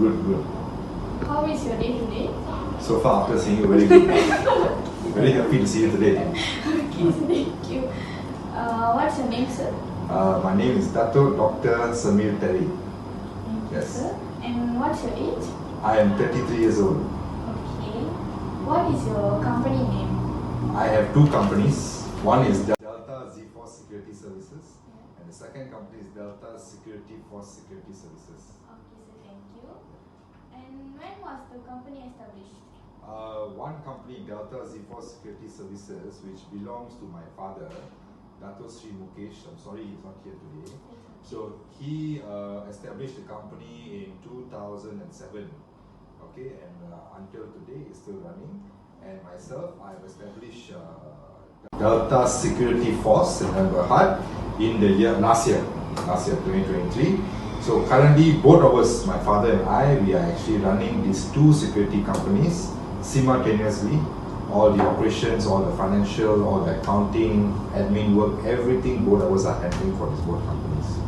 Good, good. How is your day today? So far, after seeing you, very good. Very happy to see you today. Okay, thank you. What's your name, sir? My name is Dr. Samir Terry. Thank you, Yes. sir. And what's your age? I am 33 years old. Okay. What is your company name? I have two companies. One is Delta Z-Force Security Services, and the second company is Delta Security Force Security Services. Okay, sir, thank you. And when was the company established? One company, Delta Z-Force Security Services, which belongs to my father, Dato Sri Mukesh. I'm sorry he's not here today. So he established the company in 2007. Okay, and until today it's still running. And myself, I've established Delta Security Force in Berhad in the last year 2023. So currently both of us, my father and I, we are actually running these two security companies simultaneously. All the operations, all the financial, all the accounting, admin work, everything both of us are handling for these both companies.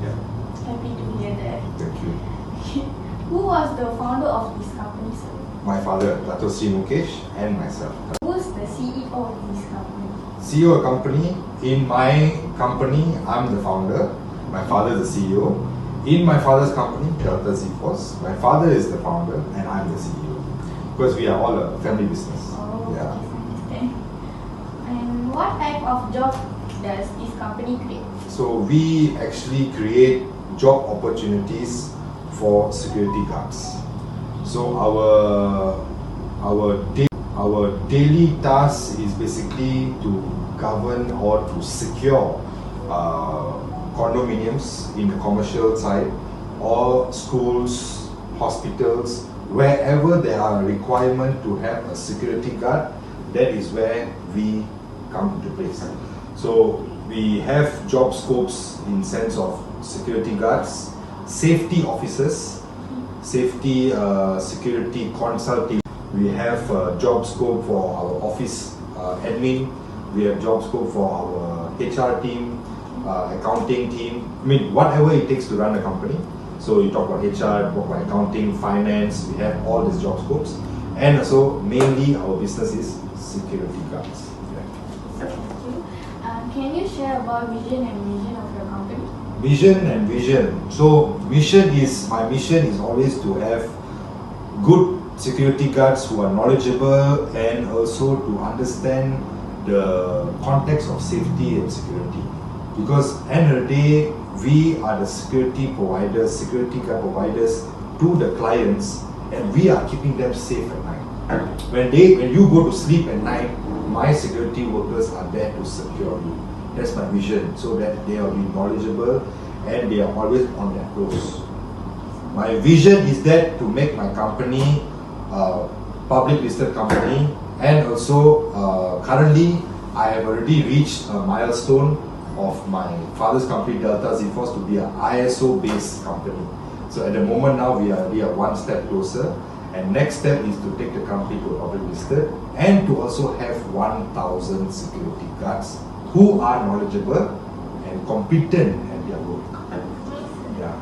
Yeah. Happy to hear that. Thank you. Who was the founder of this company, sir? My father, Dato Sri Mukesh, and myself. Who's the CEO of this company? CEO company, in my company, I'm the founder. My father is the CEO. In my father's company, Delta Z-Force, my father is the founder and I'm the CEO. Because we are all a family business. Oh, Yeah. okay, understand. And what type of job does this company create? So we actually create job opportunities for security guards. So our daily task is basically to govern or to secure condominiums in the commercial side, or schools, hospitals, wherever there are a requirement to have a security guard. That is where we come into place. So we have job scopes in sense of security guards, safety officers, safety security consulting. We have job scope for our office admin. We have job scope for our HR team, accounting team. I mean, whatever it takes to run a company. So you talk about HR, talk about accounting, finance. We have all these job scopes, and also mainly our business is security guards. Thank you. Can you share about vision and mission of your company? Vision and vision. So my mission is always to have good security guards who are knowledgeable and also to understand the context of safety and security. Because end of the day, we are the security providers, security guard providers to the clients, and we are keeping them safe at night. When you go to sleep at night, my security workers are there to secure you. That's my vision, so that they will be knowledgeable and they are always on their toes. My vision is that to make my company a public listed company, and also currently I have already reached a milestone of my father's company Delta Z-Force to be an ISO based company. So at the moment now we are one step closer, and next step is to take the company to public listed and to also have 1,000 security guards who are knowledgeable and competent at their work. Yeah.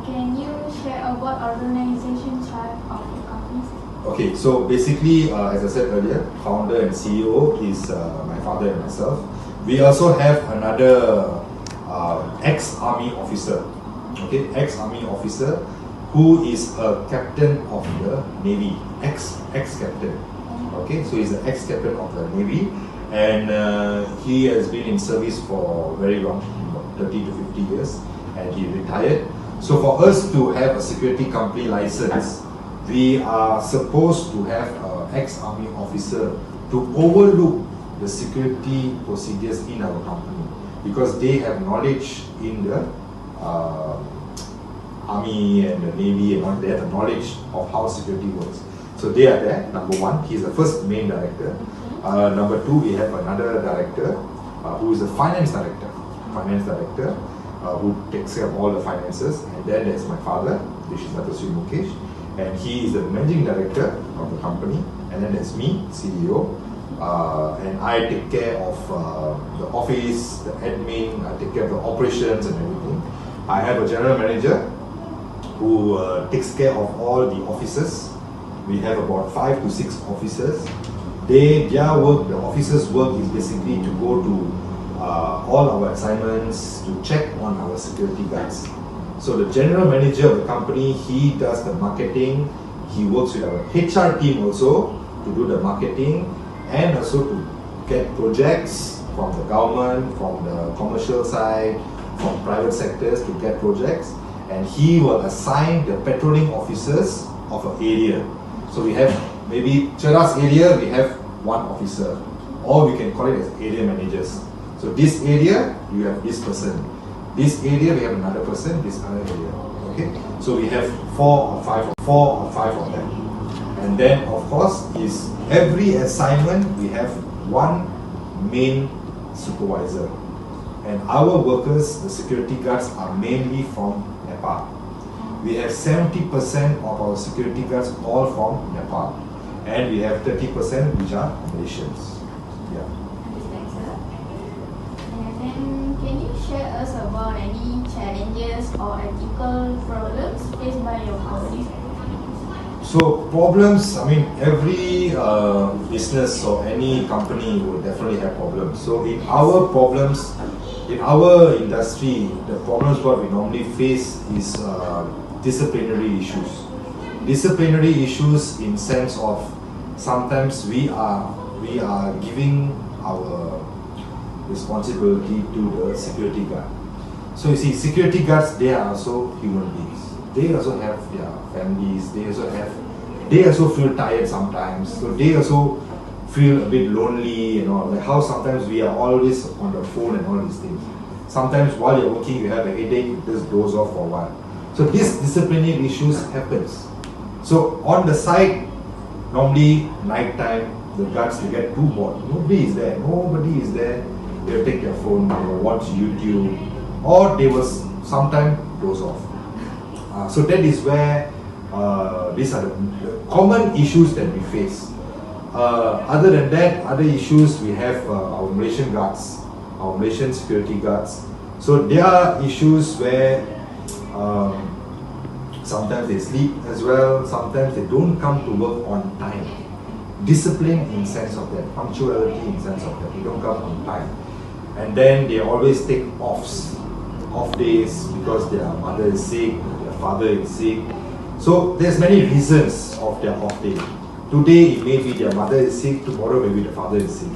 Can you share about organization chart of your company? Okay, so basically, as I said earlier, founder and CEO is my father and myself. We also have another ex-army officer, okay, ex-army officer who is a captain of the Navy, ex-captain. Okay, so he's the ex-captain of the Navy, and he has been in service for very long, about 30 to 50 years, and he retired. So for us to have a security company license, we are supposed to have an ex-army officer to overlook the security procedures in our company, because they have knowledge in the Army and the Navy, and all. They have the knowledge of how security works. So they are there, number one. He is the first main director. Number two, we have another director who is a finance director, who takes care of all the finances. And then there's my father, which is Dato Sri Mukesh, and he is the managing director of the company. And then there's me, CEO, and I take care of the office, the admin, I take care of the operations and everything. I have a general manager who takes care of all the officers. We have about 5 to 6 officers. Their work, the officers' work is basically to go to all our assignments, to check on our security guards. So the general manager of the company, he does the marketing. He works with our HR team also to do the marketing and also to get projects from the government, from the commercial side, from private sectors to get projects. And he will assign the patrolling officers of an area. So we have maybe Cheras area, we have one officer, or we can call it as area managers. So this area, you have this person. This area, we have another person, this other area. Okay? So we have 4 or 5 of them. And then, of course, is every assignment, we have one main supervisor. And our workers, the security guards, are mainly from Nepal. We have 70% of our security guards all from Nepal. And we have 30% which are Malaysians. Yeah. Understand, sir. And then, can you share us about any challenges or ethical problems faced by your company? So problems, I mean, every business or any company will definitely have problems. So in our problems, in our industry, the problems what we normally face is disciplinary issues. Disciplinary issues in sense of sometimes we are giving our responsibility to the security guard. So you see, security guards, they are also human beings. They also have their families. They also feel tired sometimes. So they also feel a bit lonely and all. Like how sometimes we are always on the phone and all these things. Sometimes while you're working, you have a headache, you just doze off for a while. So these disciplinary issues happens. So on the side, normally night time, the guards will get too bored. Nobody is there. They'll take their phone, they will watch YouTube, or they will sometimes doze off. So that is where these are the common issues that we face. Other than that, other issues we have our Malaysian guards, our Malaysian security guards. So there are issues where sometimes they sleep as well, sometimes they don't come to work on time. Discipline in sense of that, punctuality in sense of that, they don't come on time. And then they always take off days because their mother is sick, their father is sick. So there's many reasons of their off day. Today it may be their mother is sick, tomorrow maybe the father is sick.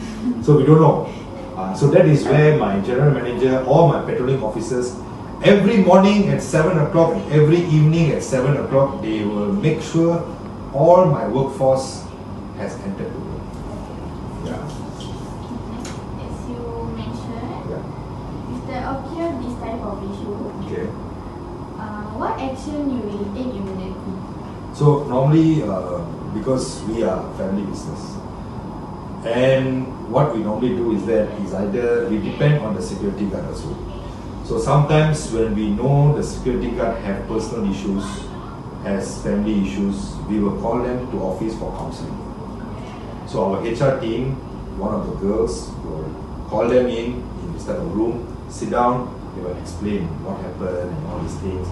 So we don't know. So that is where my general manager or my patrolling officers, every morning at 7 o'clock and every evening at 7 o'clock, they will make sure all my workforce has entered the room. Yeah. As you mentioned, Yeah. if there occur this type of issue, Okay. what action you will take immediately? So normally, because we are a family business, and what we normally do is that is either we depend on the security guard also. So sometimes when we know the security guard have personal issues, has family issues, we will call them to office for counseling. So our HR team, one of the girls will call them in instead of a room, sit down, they will explain what happened and all these things.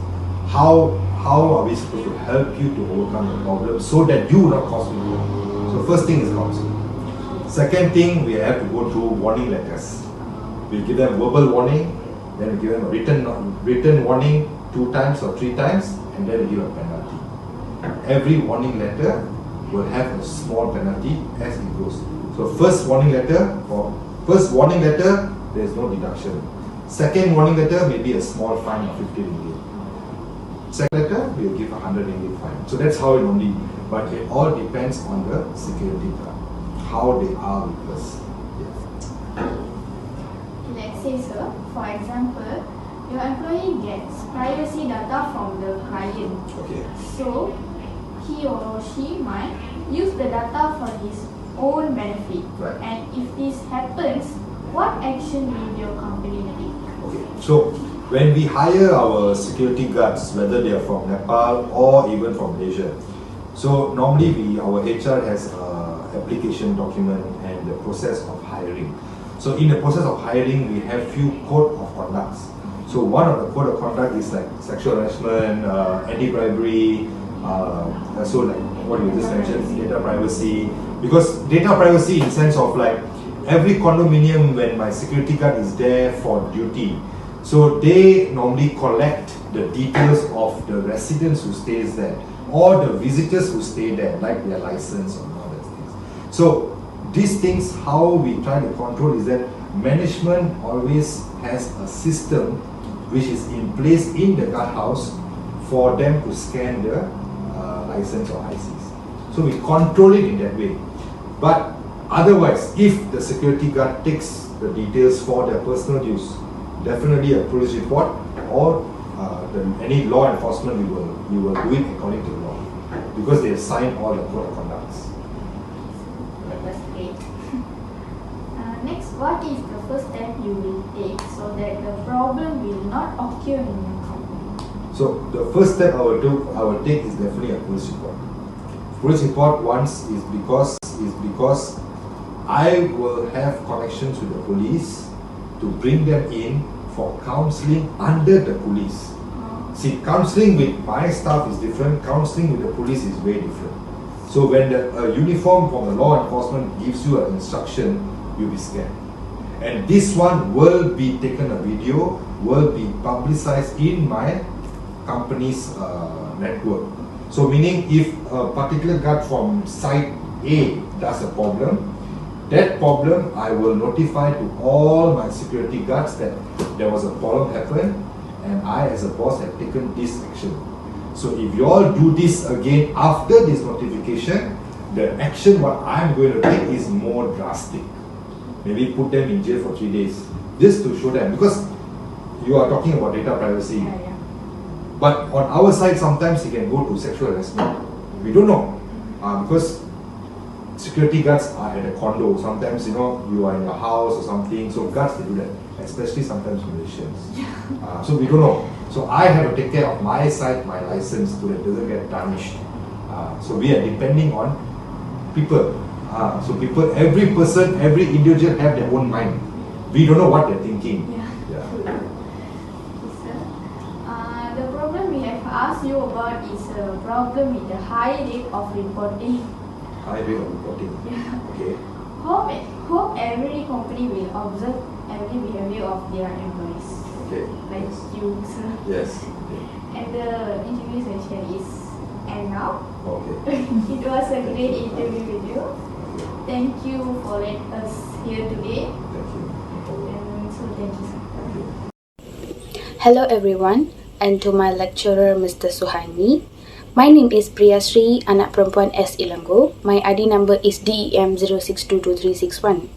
How are we supposed to help you to overcome the problem so that you will not cause me harm? So first thing is counseling. Second thing, we have to go through warning letters. We'll give them verbal warning, then we give them a written warning 2 times or 3 times, and then we give a penalty. Every warning letter will have a small penalty as it goes. So first warning letter, there is no deduction. Second warning letter, maybe a small fine of 50 ringgit. Second letter, we will give 100 ringgit fine. So that's how it only, but it all depends on the security guard, how they are with us. Let's say, sir, for example, your employee gets privacy data from the client. Okay. So, he or she might use the data for his own benefit. Right. And if this happens, what action will your company take? Okay. So when we hire our security guards, whether they are from Nepal or even from Malaysia, so normally our HR has a application document and the process of hiring. So in the process of hiring, we have few code of conducts. So one of the code of conduct is like sexual harassment, anti-bribery, so like what you just mentioned, data privacy. Because data privacy in the sense of like every condominium, when my security guard is there for duty, so they normally collect the details of the residents who stays there or the visitors who stay there, like their license or all those things. So these things, how we try to control is that management always has a system which is in place in the guardhouse for them to scan the license or ICs. So we control it in that way. But otherwise, if the security guard takes the details for their personal use, definitely a police report or any law enforcement, we will do it according to the law because they have signed all the code of conducts. That was great. Next, what is the first step you will take so that the problem will not occur in your company? So the first step I will take is definitely a police report. Police report once is because I will have connections with the police to bring them in for counselling under the police. See, counselling with my staff is different, counselling with the police is very different. So when the uniform from the law enforcement gives you an instruction, you'll be scared. And this one will be taken a video, will be publicized in my company's network. So meaning if a particular guard from site A does a problem, that problem I will notify to all my security guards that there was a problem happened and I as a boss have taken this action. So if you all do this again after this notification, the action what I'm going to take is more drastic. Maybe put them in jail for 3 days, just to show them, because you are talking about data privacy. But on our side, sometimes it can go to sexual harassment. We don't know, because security guards are at a condo. Sometimes you are in your house or something, so guards they do that, especially sometimes Malaysians. So we don't know. So I have to take care of my side, my license, so that it doesn't get tarnished. So we are depending on people. So people, every person, every individual have their own mind. We don't know what they're thinking. The problem we have asked you about is a problem with the high rate of reporting. High rate of reporting. Okay. Hope every company will observe every behavior of their employees. Okay. Like you, sir. Yes. And the interview session is end now. Okay. It was a great interview with you. Thank you for letting us here today. Thank you. And so thank you, sir. Thank you. Hello everyone, and to my lecturer Mr. Suhaimi. My name is Priyasri, anak perempuan S. Ilanggo. My ID number is DEM 06222361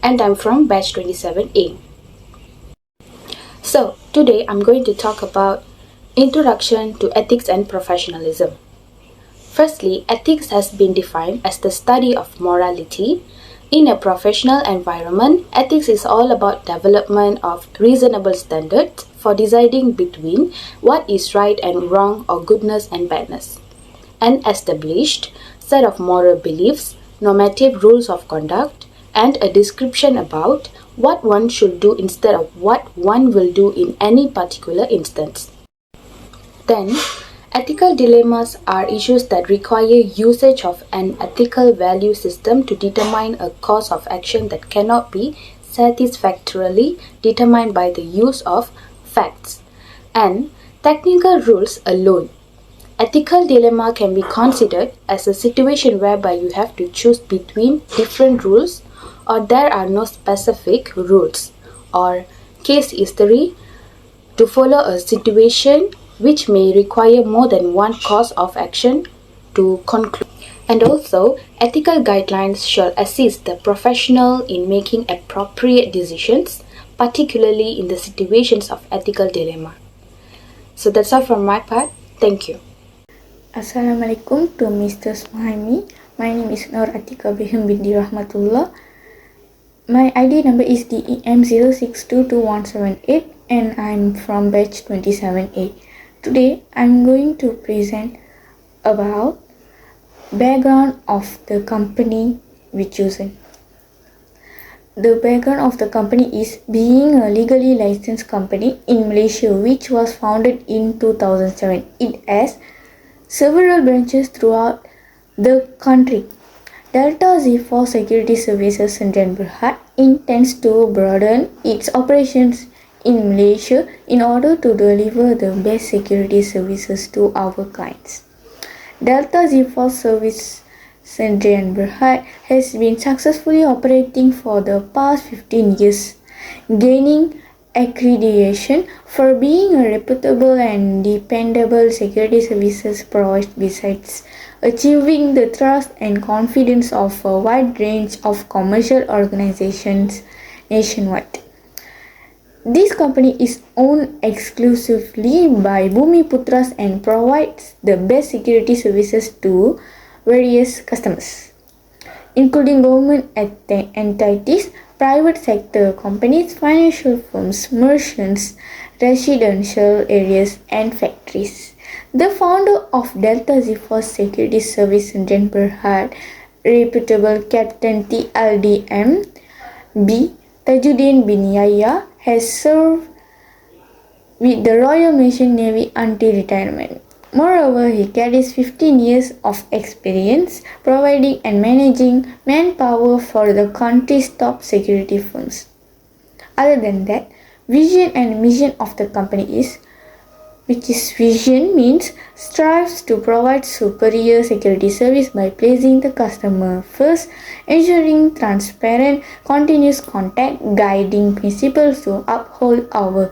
and I'm from batch 27A. So, today I'm going to talk about Introduction to Ethics and Professionalism. Firstly, ethics has been defined as the study of morality. In a professional environment, ethics is all about development of reasonable standards for deciding between what is right and wrong or goodness and badness. An established set of moral beliefs, normative rules of conduct, and a description about what one should do instead of what one will do in any particular instance. Then, ethical dilemmas are issues that require usage of an ethical value system to determine a course of action that cannot be satisfactorily determined by the use of facts and technical rules alone. Ethical dilemma can be considered as a situation whereby you have to choose between different rules or there are no specific rules or case history to follow a situation which may require more than one course of action to conclude. And also, ethical guidelines shall assist the professional in making appropriate decisions, particularly in the situations of ethical dilemma. So that's all from my part. Thank you. Assalamualaikum to Mr. Suhaimi. My name is Nur Atika Behum binti Rahmatullah. My ID number is DEM 06222178 and I'm from batch 27A. Today I'm going to present about background of the company we chosen. the background of the company is being a legally licensed company in Malaysia, which was founded in 2007. It has several branches throughout the country. Delta Z4 Security Services Sdn Bhd intends to broaden its operations in Malaysia in order to deliver the best security services to our clients. Delta Z4 Service Sdn Bhd has been successfully operating for the past 15 years, gaining accreditation for being a reputable and dependable security services provider, besides achieving the trust and confidence of a wide range of commercial organizations nationwide. This company is owned exclusively by Bumiputras and provides the best security services to various customers, including government entities, private sector companies, financial firms, merchants, residential areas, and factories. The founder of Delta Z4 Security Service Sdn Bhd, reputable Captain TLDM B. Tajuddin bin Yahya, has served with the Royal Malaysian Navy until retirement. Moreover, he carries 15 years of experience providing and managing manpower for the country's top security firms. Other than that, vision and mission of the company is, which is vision means strives to provide superior security service by placing the customer first, ensuring transparent, continuous contact, guiding principles to uphold our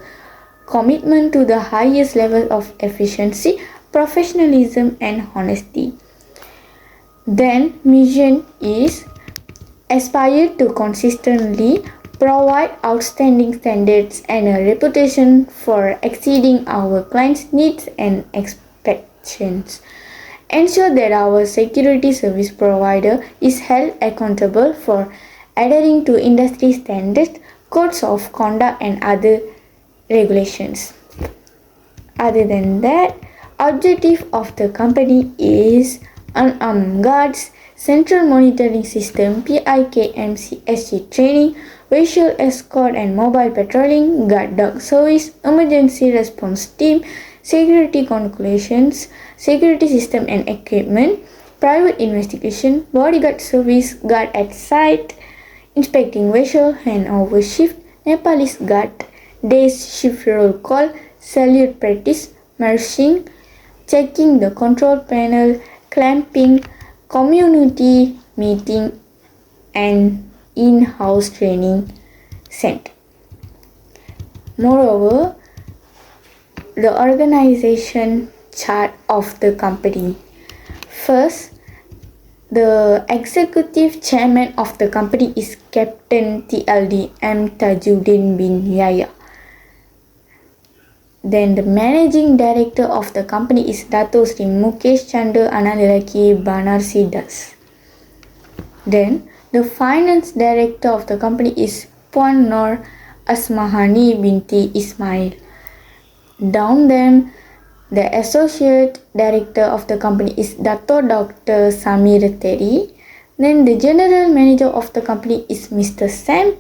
commitment to the highest level of efficiency, professionalism, and honesty. Then, mission is aspire to consistently provide outstanding standards and a reputation for exceeding our clients' needs and expectations. Ensure that our security service provider is held accountable for adhering to industry standards, codes of conduct, and other regulations. Other than that, objective of the company is unarmed guards, central monitoring system, PIKMCSG training, visual escort and mobile patrolling, guard dog service, emergency response team, security calculations, security system and equipment, private investigation, bodyguard service, guard at site, inspecting vessel, handover shift, Nepalese guard, days shift roll call, salute practice, marching, checking the control panel, clamping, community meeting, and in-house training center. Moreover, the organization chart of the company. First, the executive chairman of the company is Captain TLDM Tajuddin bin Yahya. Then the managing director of the company is Dato Sri Mukesh Chandra Anandalaki Banarsi Das. Then the finance director of the company is Puan Nur Asmahani binti Ismail. Down them, the associate director of the company is Dato Dr. Samir Teri. Then the general manager of the company is Mr. Sam.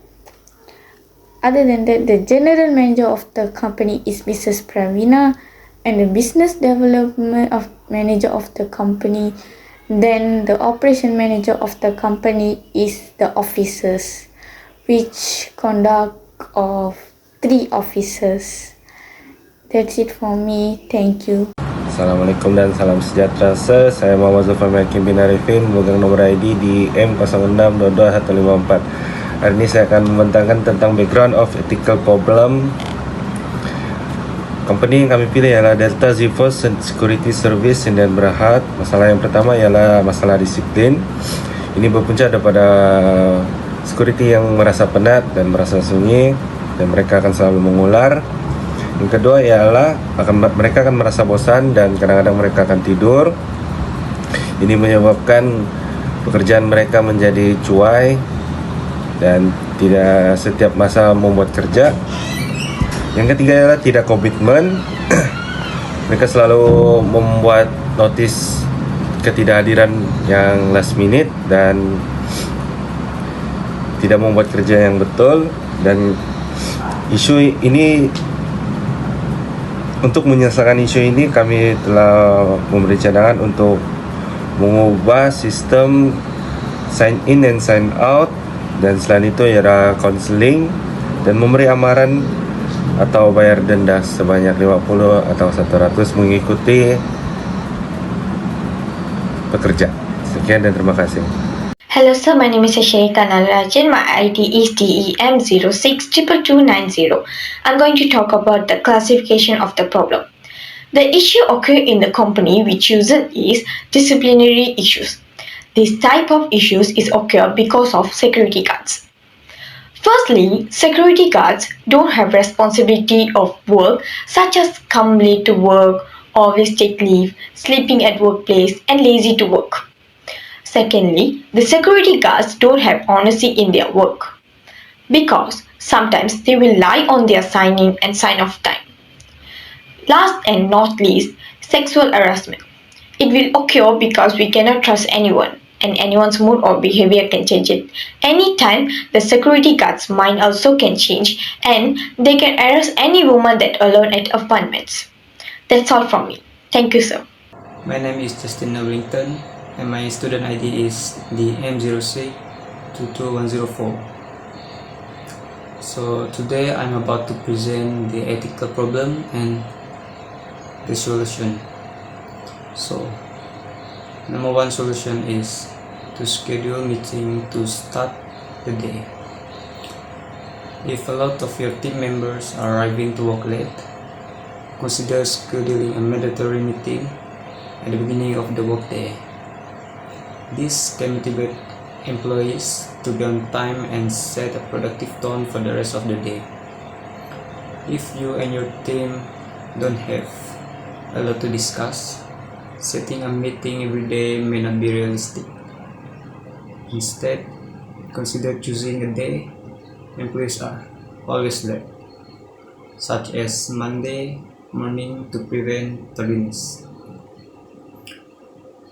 Other than that, the general manager of the company is Mrs. Pravina, and the business development manager of the company. Then the operation manager of the company is the officers, which conduct of 3 officers. That's it for me. Thank you. Assalamualaikum dan salam sejahtera. Saya Muhammad Zulfan Hakim bin Arifin, memegang nomor ID di M06222154. Hari ini saya akan membentangkan tentang background of ethical problem. Company yang kami pilih ialah Delta Z4 Security Service Sdn Bhd. Masalah yang pertama ialah masalah disiplin. Ini berpunca daripada security yang merasa penat dan merasa sunyi, dan mereka akan selalu mengular. Yang kedua ialah mereka akan merasa bosan dan kadang-kadang mereka akan tidur. Ini menyebabkan pekerjaan mereka menjadi cuai dan tidak setiap masa membuat kerja. Yang ketiga ialah tidak komitmen. Mereka selalu membuat notis ketidakhadiran yang last minute, dan tidak membuat kerja yang betul, dan isu ini, untuk menyelesaikan isu ini kami telah memberi cadangan untuk mengubah sistem sign in dan sign out, dan selain itu ialah counseling dan memberi amaran atau bayar denda sebanyak 50 atau 100 mengikuti pekerja. Sekian dan terima kasih. Hello sir, my name is Ashika Nalarajan. My ID is DEM062290. I'm going to talk about the classification of the problem. The issue occur in the company we chosen is disciplinary issues. This type of issues is occur because of security guards. Firstly, security guards don't have responsibility of work such as come late to work, always take leave, sleeping at workplace, and lazy to work. Secondly, the security guards don't have honesty in their work because sometimes they will lie on their sign-in and sign-off time. Last and not least, sexual harassment. It will occur because we cannot trust anyone, and anyone's mood or behavior can change it. Anytime, the security guard's mind also can change, and they can harass any woman that alone at appointments. That's all from me. Thank you, sir. My name is Justin Wellington, and my student ID is DEM06222104. So today I'm about to present the ethical problem and the solution. So number one solution is to schedule meeting to start the day. If a lot of your team members are arriving to work late, consider scheduling a mandatory meeting at the beginning of the workday. This can motivate employees to be on time and set a productive tone for the rest of the day. If you and your team don't have a lot to discuss, setting a meeting every day may not be realistic. Instead, consider choosing a day employees are always late, such as Monday morning, to prevent tardiness.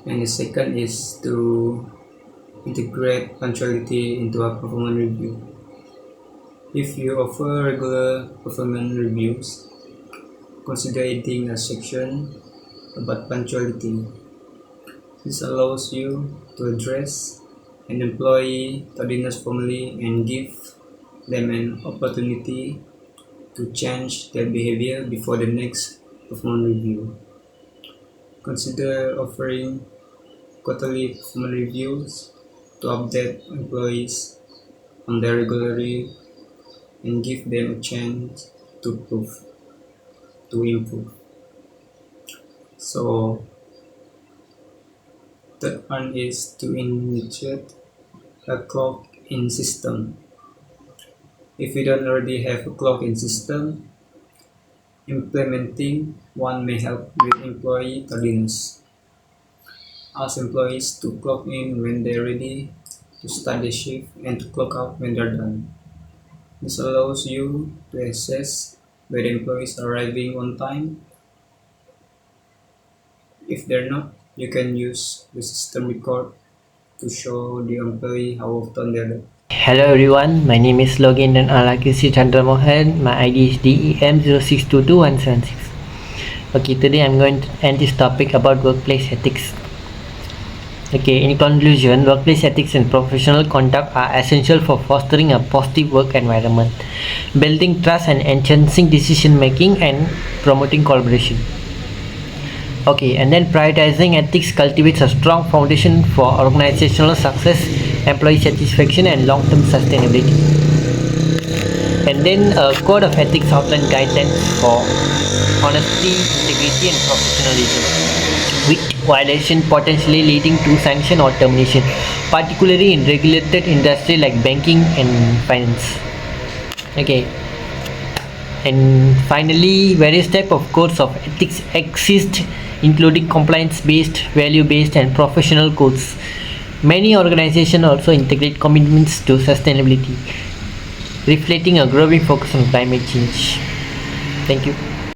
And the second is to integrate punctuality into a performance review. If you offer regular performance reviews, consider adding a section about punctuality. This allows you to address an employee tardiness formally and give them an opportunity to change their behavior before the next performance review. Consider offering quarterly performance reviews to update employees on their regularly and give them a chance to improve. So third one is to initiate a clock-in system. If you don't already have a clock-in system, implementing one may help with employee tardiness. Ask employees to clock in when they're ready to start the shift and to clock out when they're done. This allows you to assess whether employees are arriving on time. If they're not, you can use the system record to show the employee how often they're late. Hello everyone, my name is Login dan Alakisi Chandra Mohan. My ID is DEM06222176. Okay, today I'm going to end this topic about workplace ethics. Okay, in conclusion, workplace ethics and professional conduct are essential for fostering a positive work environment, building trust and enhancing decision making, and promoting collaboration. Okay, and then prioritizing ethics cultivates a strong foundation for organizational success, employee satisfaction, and long-term sustainability. And then a code of ethics outline guidelines for honesty, integrity, and professionalism, with violation potentially leading to sanction or termination, particularly in regulated industry like banking and finance. Okay. And finally, various types of codes of ethics exist, including compliance-based, value-based, and professional codes. Many organizations also integrate commitments to sustainability, reflecting a growing focus on climate change. Thank you.